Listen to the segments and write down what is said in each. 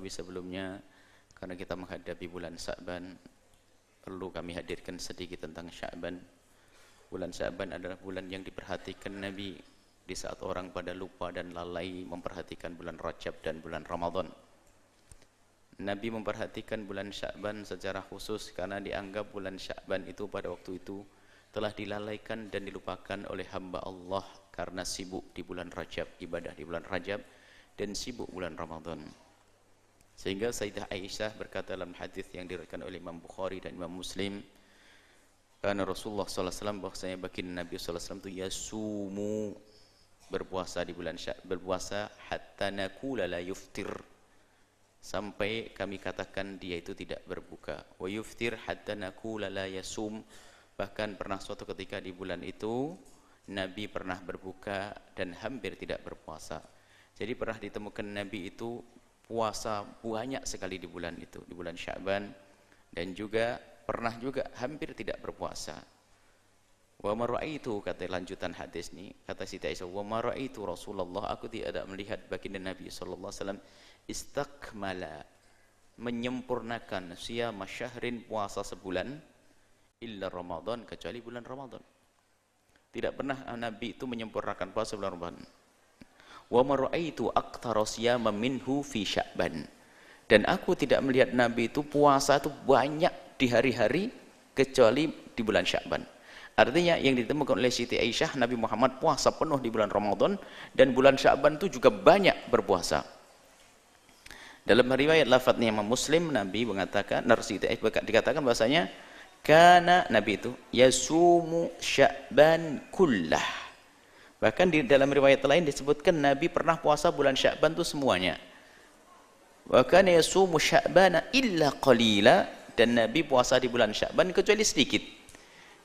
Sebelumnya, karena kita menghadapi bulan Sya'ban, perlu kami hadirkan sedikit tentang Sya'ban. Bulan Sya'ban adalah bulan yang diperhatikan Nabi di saat orang pada lupa dan lalai memperhatikan bulan Rajab dan bulan Ramadan. Nabi memperhatikan bulan Sya'ban secara khusus karena dianggap bulan Sya'ban itu pada waktu itu telah dilalaikan dan dilupakan oleh hamba Allah karena sibuk di bulan Rajab, ibadah di bulan Rajab, dan sibuk bulan Ramadan. Sehingga Sayyidah Aisyah berkata dalam hadis yang diriwayatkan oleh Imam Bukhari dan Imam Muslim, karena Rasulullah SAW bahwasanya baginda Nabi SAW itu yasumu, berpuasa di bulan Sya'ban, berpuasa hatta nakula la yuftir, sampai kami katakan dia itu tidak berbuka. Wa yuftir hatta nakula la yasum, bahkan pernah suatu ketika di bulan itu Nabi pernah berbuka dan hampir tidak berpuasa. Jadi pernah ditemukan Nabi itu puasa banyak sekali di bulan itu, di bulan Sya'ban, dan juga pernah juga hampir tidak berpuasa. Wa ma ra'aitu, kata lanjutan hadis ini, kata Siti Aisyah, wa ma ra'aitu Rasulullah, aku tidak melihat baginda Nabi sallallahu alaihi wasallam istakmala, menyempurnakan siyama syahrin, puasa sebulan, illa Ramadan, kecuali bulan Ramadan. Tidak pernah Nabi itu menyempurnakan puasa bulan Ramadan. Wa ma ra'aitu aktsara siyama minhu fi Sya'ban, dan aku tidak melihat Nabi itu puasa itu banyak di hari-hari kecuali di bulan Sya'ban. Artinya yang ditemukan oleh Siti Aisyah, Nabi Muhammad puasa penuh di bulan Ramadan, dan bulan Sya'ban itu juga banyak berpuasa. Dalam riwayat lafadznya Imam Muslim, Nabi mengatakan, Siti Aisyah dikatakan bahasanya kana Nabi itu yasumu Sya'ban kullah. Bahkan di dalam riwayat lain disebutkan Nabi pernah puasa bulan Sya'ban itu semuanya. Wa kana yasumu Sya'bana illa qalila, dan Nabi puasa di bulan Sya'ban kecuali sedikit.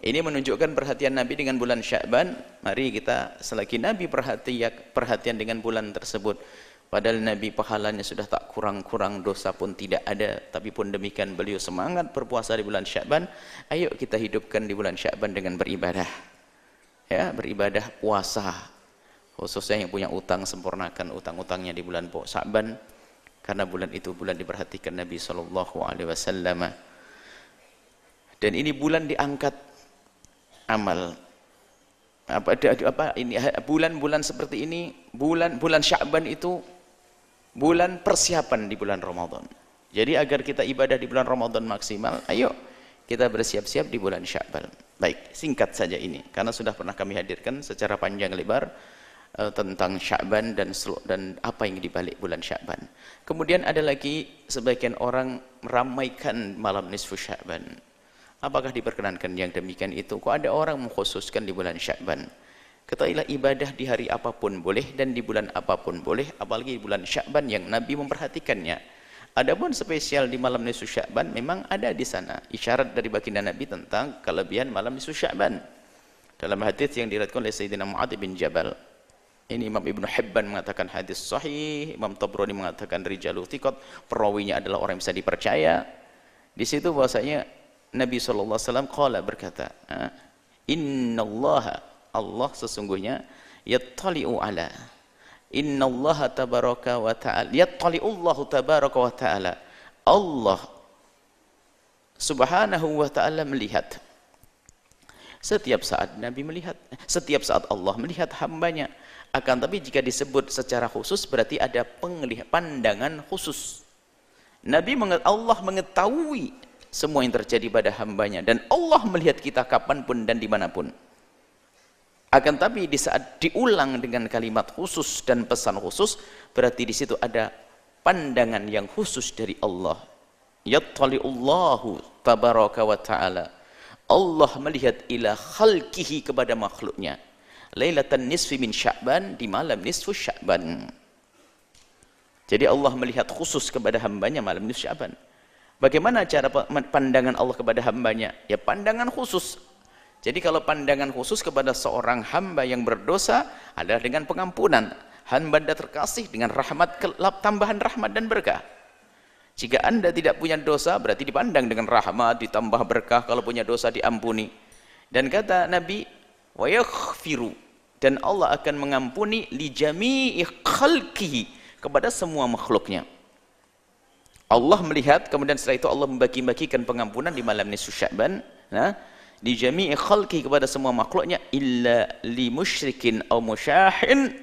Ini menunjukkan perhatian Nabi dengan bulan Sya'ban. Mari kita selagi Nabi perhatian dengan bulan tersebut, padahal Nabi pahalanya sudah tak kurang-kurang, dosa pun tidak ada, tapi pun demikian beliau semangat berpuasa di bulan Sya'ban. Ayo kita hidupkan di bulan Sya'ban dengan beribadah. Ya, beribadah puasa, khususnya yang punya utang, sempurnakan utang-utangnya di bulan Sya'ban, karena bulan itu bulan diperhatikan Nabi SAW. Dan ini bulan diangkat amal. Bulan-bulan seperti ini, bulan Sya'ban itu bulan persiapan di bulan Ramadan. Jadi agar kita ibadah di bulan Ramadan maksimal, ayo kita bersiap-siap di bulan Sya'ban. Baik, singkat saja ini, karena sudah pernah kami hadirkan secara panjang lebar tentang Sya'ban dan apa yang dibalik bulan Sya'ban. Kemudian ada lagi sebagian orang meramaikan malam nisfu Sya'ban. Apakah diperkenankan yang demikian itu? Kok ada orang mengkhususkan di bulan Sya'ban? Ketahuilah ibadah di hari apapun boleh dan di bulan apapun boleh, apalagi di bulan Sya'ban yang Nabi memperhatikannya. Adapun spesial di malam nisfu Sya'ban memang ada di sana isyarat dari baginda Nabi tentang kelebihan malam nisfu Sya'ban. Dalam hadis yang diriwayatkan oleh Sayyidina Mu'adz bin Jabal, ini Imam Ibnu Hibban mengatakan hadis sahih, Imam Tabrani mengatakan rijalu thiqat, perawinya adalah orang yang bisa dipercaya. Di situ bahwasanya Nabi sallallahu alaihi wasallam qala, berkata, innallaha, Allah sesungguhnya, yattali'u ala, innallaha tabaraka wa ta'ala, yattali'ullahu tabaraka wa ta'ala, Allah subhanahu wa ta'ala melihat. Setiap saat Nabi melihat, setiap saat Allah melihat hambanya. Akan tapi jika disebut secara khusus berarti ada pandangan khusus. Allah mengetahui semua yang terjadi pada hambanya, dan Allah melihat kita kapanpun dan dimanapun. Akan tapi di saat diulang dengan kalimat khusus dan pesan khusus, berarti di situ ada pandangan yang khusus dari Allah. Yattali'ullahu tabaraka wa ta'ala, Allah melihat ila khalqihi, kepada makhluknya. Lailatan nisfi min Sya'ban, di malam nisfu Sya'ban. Jadi Allah melihat khusus kepada hambanya malam nisfu Sya'ban. Bagaimana cara pandangan Allah kepada hambanya? Ya pandangan khusus. Jadi kalau pandangan khusus kepada seorang hamba yang berdosa adalah dengan pengampunan. Hamba Anda terkasih dengan rahmat, tambahan rahmat dan berkah. Jika Anda tidak punya dosa, berarti dipandang dengan rahmat, ditambah berkah. Kalau punya dosa diampuni. Dan kata Nabi, wa yaghfiru, dan Allah akan mengampuni li jami'i khalqihi, kepada semua makhluknya. Allah melihat, kemudian setelah itu Allah membagi-bagikan pengampunan di malam nisfu Sya'ban, di jami'i khalqi, kepada semua makhluknya, illa li musyrikin aw musyahin,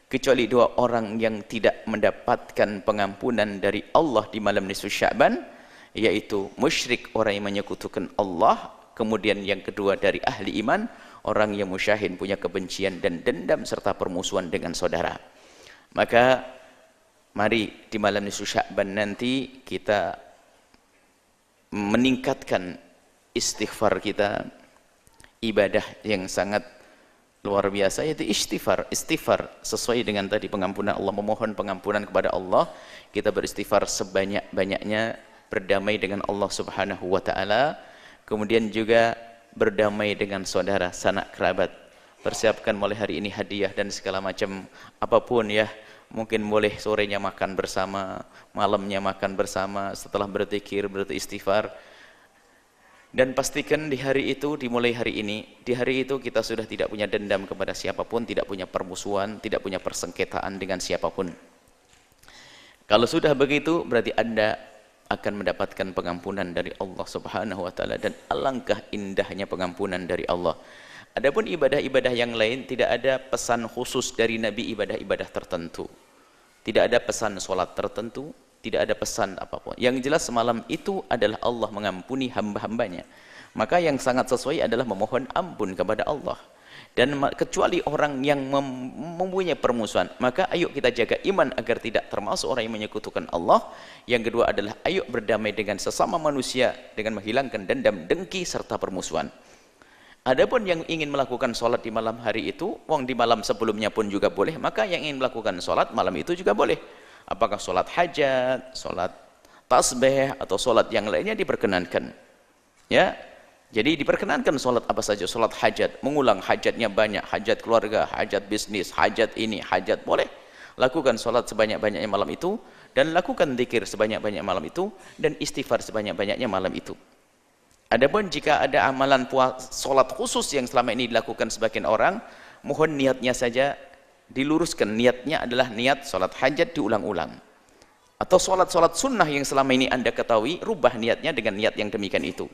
kecuali dua orang yang tidak mendapatkan pengampunan dari Allah di malam nisfu Sya'ban, yaitu musyrik, orang yang menyekutukan Allah, kemudian yang kedua dari ahli iman, orang yang musyahin, punya kebencian dan dendam serta permusuhan dengan saudara. Maka mari di malam nisfu Sya'ban nanti kita meningkatkan istighfar kita, ibadah yang sangat luar biasa, yaitu istighfar sesuai dengan tadi pengampunan Allah, memohon pengampunan kepada Allah. Kita beristighfar sebanyak-banyaknya, berdamai dengan Allah Subhanahu wa taala, kemudian juga berdamai dengan saudara, sanak kerabat. Persiapkan mulai hari ini hadiah dan segala macam apapun ya. Mungkin boleh sorenya makan bersama, malamnya makan bersama, setelah berzikir, beristighfar. Dan pastikan di hari itu, dimulai hari ini, di hari itu kita sudah tidak punya dendam kepada siapapun, tidak punya permusuhan, tidak punya persengketaan dengan siapapun. Kalau sudah begitu, berarti Anda akan mendapatkan pengampunan dari Allah Subhanahu wa taala, dan alangkah indahnya pengampunan dari Allah. Adapun ibadah-ibadah yang lain, tidak ada pesan khusus dari Nabi ibadah-ibadah tertentu. Tidak ada pesan sholat tertentu, tidak ada pesan apapun. Yang jelas semalam itu adalah Allah mengampuni hamba-hambanya. Maka yang sangat sesuai adalah memohon ampun kepada Allah. Dan kecuali orang yang mempunyai permusuhan, maka ayo kita jaga iman agar tidak termasuk orang yang menyekutukan Allah. Yang kedua adalah ayo berdamai dengan sesama manusia dengan menghilangkan dendam, dengki serta permusuhan. Adapun yang ingin melakukan sholat di malam hari itu, wong di malam sebelumnya pun juga boleh, maka yang ingin melakukan sholat malam itu juga boleh. Apakah sholat hajat, sholat tasbih, atau sholat yang lainnya diperkenankan. Ya, jadi diperkenankan sholat apa saja, sholat hajat, mengulang hajatnya banyak, hajat keluarga, hajat bisnis, hajat ini, hajat, boleh. Lakukan sholat sebanyak-banyaknya malam itu, dan lakukan zikir sebanyak-banyaknya malam itu, dan istighfar sebanyak-banyaknya malam itu. Adapun jika ada amalan sholat khusus yang selama ini dilakukan sebagian orang, mohon niatnya saja diluruskan. Niatnya adalah niat sholat hajat diulang-ulang. Atau sholat-sholat sunnah yang selama ini Anda ketahui, rubah niatnya dengan niat yang demikian itu.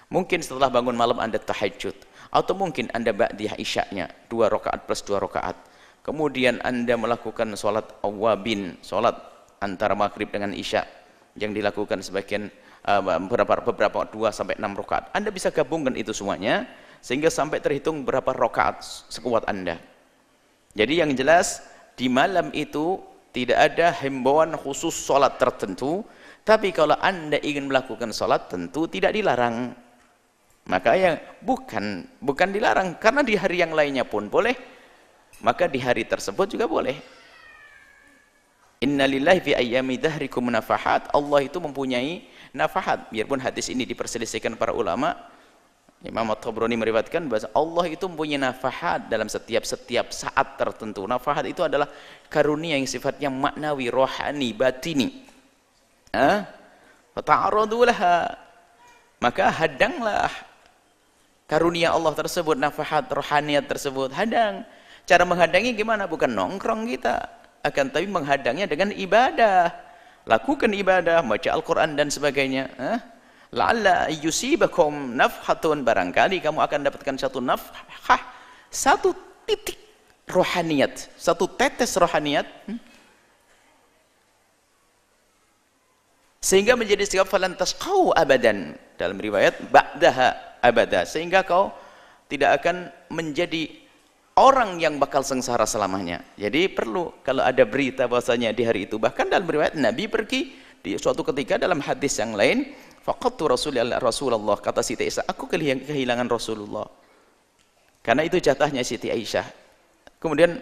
Mungkin setelah bangun malam Anda tahajud, atau mungkin Anda ba'diyah isya'nya 2 rakaat plus 2 rakaat. Kemudian Anda melakukan sholat awabin, sholat antara maghrib dengan isya yang dilakukan sebagian beberapa 2 sampai 6 rakaat. Anda bisa gabungkan itu semuanya sehingga sampai terhitung berapa rakaat sekuat Anda. Jadi yang jelas di malam itu tidak ada himbauan khusus sholat tertentu, tapi kalau Anda ingin melakukan sholat tentu tidak dilarang. Maka yang bukan dilarang, karena di hari yang lainnya pun boleh, maka di hari tersebut juga boleh. Innalillahi fi ayyami dhahrikum nafahat. Allah itu mempunyai nafahat. Biarpun hadis ini diperselisihkan para ulama, Imam At-Tabrani meriwayatkan bahwa Allah itu mempunyai nafahat dalam setiap saat tertentu. Nafahat itu adalah karunia yang sifatnya maknawi, rohani, batini. Fata'aradu laha, maka hadanglah karunia Allah tersebut, nafahat rohaniat tersebut, hadang. Cara menghadangi gimana? Bukan nongkrong kita, akan tapi menghadangnya dengan ibadah. Lakukan ibadah, baca Al-Quran dan sebagainya. La'alla yusibakum nafhatun, barangkali kamu akan dapatkan satu nafhah, satu titik rohaniat, satu tetes rohaniat, sehingga menjadi sikap falan tasqau abadan, dalam riwayat ba'daha abada, sehingga kau tidak akan menjadi orang yang bakal sengsara selamanya. Jadi perlu kalau ada berita bahwasanya di hari itu, bahkan dalam riwayat Nabi pergi di suatu ketika dalam hadis yang lain, faqadtu Rasulullah, kata Siti Aisyah, aku kehilangan Rasulullah. Karena itu jatahnya Siti Aisyah. Kemudian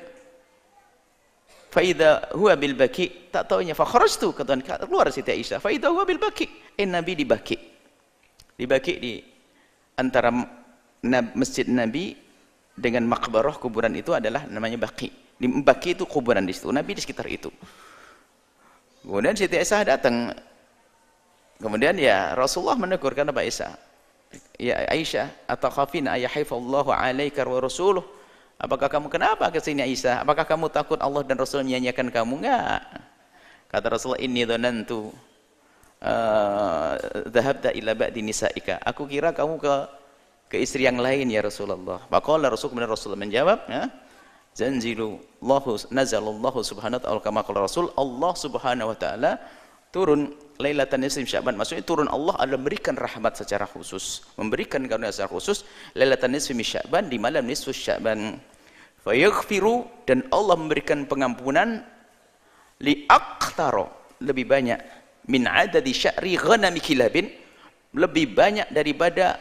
faida huwa bil baki, tak taunya fa kharajtu, kata keluar Siti Aisyah, faida huwa bil baki, Nabi di baki. Di baki, di antara masjid Nabi dengan makbarah kuburan itu adalah namanya Baqi. Di Baqi itu kuburan di situ. Nabi di sekitar itu. Kemudian Siti Aisyah datang. Kemudian ya Rasulullah menegur, kata Aisyah, ya Aisyah, atakhafina ayahifallahu alaika wa rasuluh. Apakah kamu kenapa ke sini Aisyah? Apakah kamu takut Allah dan Rasul menyanyiakan kamu? Enggak. Kata Rasulullah, inni dhanantu dhahabta ila ba'di nisaika. Aku kira kamu ke istri yang lain ya Rasulullah. Faqala Rasul, kemudian Rasulullah menjawab, ya, nazalallahu subhanahu wa ta'ala kama qala Rasul, Allah subhanahu wa ta'ala turun Lailatan Nisfi Sya'ban. Maksudnya turun Allah adalah memberikan rahmat secara khusus, memberikan karunia secara khusus Lailatan Nisfi Sya'ban, di malam nisfu Sya'ban. Fayaghfiru, dan Allah memberikan pengampunan li aqtaro, lebih banyak min adadi sya'ri ghanami kilabin, lebih banyak daripada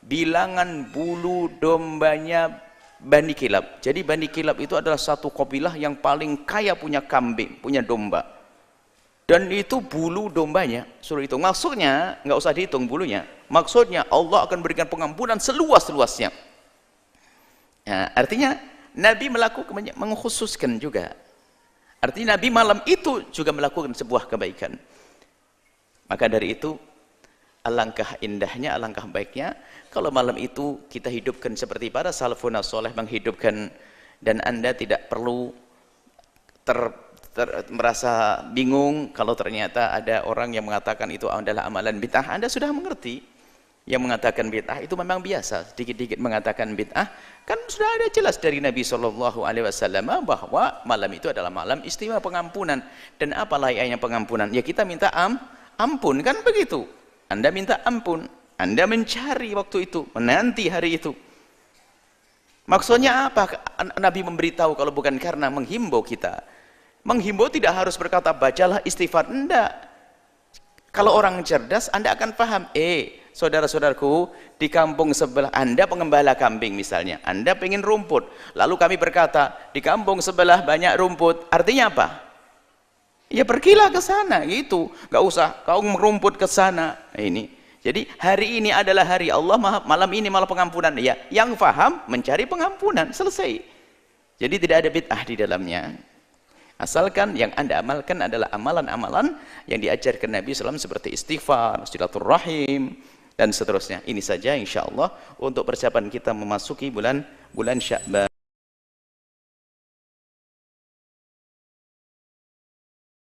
bilangan bulu dombanya Bani Kilab. Jadi Bani Kilab itu adalah satu kabilah yang paling kaya punya kambing, punya domba. Dan itu bulu dombanya suruh hitung. Maksudnya nggak usah dihitung bulunya. Maksudnya Allah akan berikan pengampunan seluas-luasnya. Ya, artinya Nabi melakukan, mengkhususkan juga. Artinya Nabi malam itu juga melakukan sebuah kebaikan. Maka dari itu alangkah indahnya, alangkah baiknya kalau malam itu kita hidupkan seperti para salafun saleh menghidupkan, dan Anda tidak perlu merasa bingung kalau ternyata ada orang yang mengatakan itu adalah amalan bid'ah. Anda sudah mengerti, yang mengatakan bid'ah itu memang biasa, sedikit-sedikit mengatakan bid'ah, kan sudah ada jelas dari Nabi SAW bahwa malam itu adalah malam istimewa pengampunan. Dan apa layaknya pengampunan? Ya kita minta ampun, kan begitu. Anda minta ampun, Anda mencari waktu itu, menanti hari itu. Maksudnya apa? Nabi memberitahu kalau bukan karena menghimbau kita. Menghimbau tidak harus berkata bacalah istighfar, enggak. Kalau orang cerdas, Anda akan paham. Saudara-saudaraku, di kampung sebelah Anda pengembala kambing misalnya, Anda pengen rumput, lalu kami berkata di kampung sebelah banyak rumput, artinya apa? Ya pergilah ke sana, gitu. Gak usah kau merumput ke sana. Ini. Jadi hari ini adalah hari Allah, malam ini malam pengampunan. Ya, yang faham mencari pengampunan, selesai. Jadi tidak ada bid'ah di dalamnya. Asalkan yang Anda amalkan adalah amalan-amalan yang diajarkan Nabi SAW seperti istighfar, silaturahim, dan seterusnya. Ini saja insya Allah untuk persiapan kita memasuki bulan Sya'ban.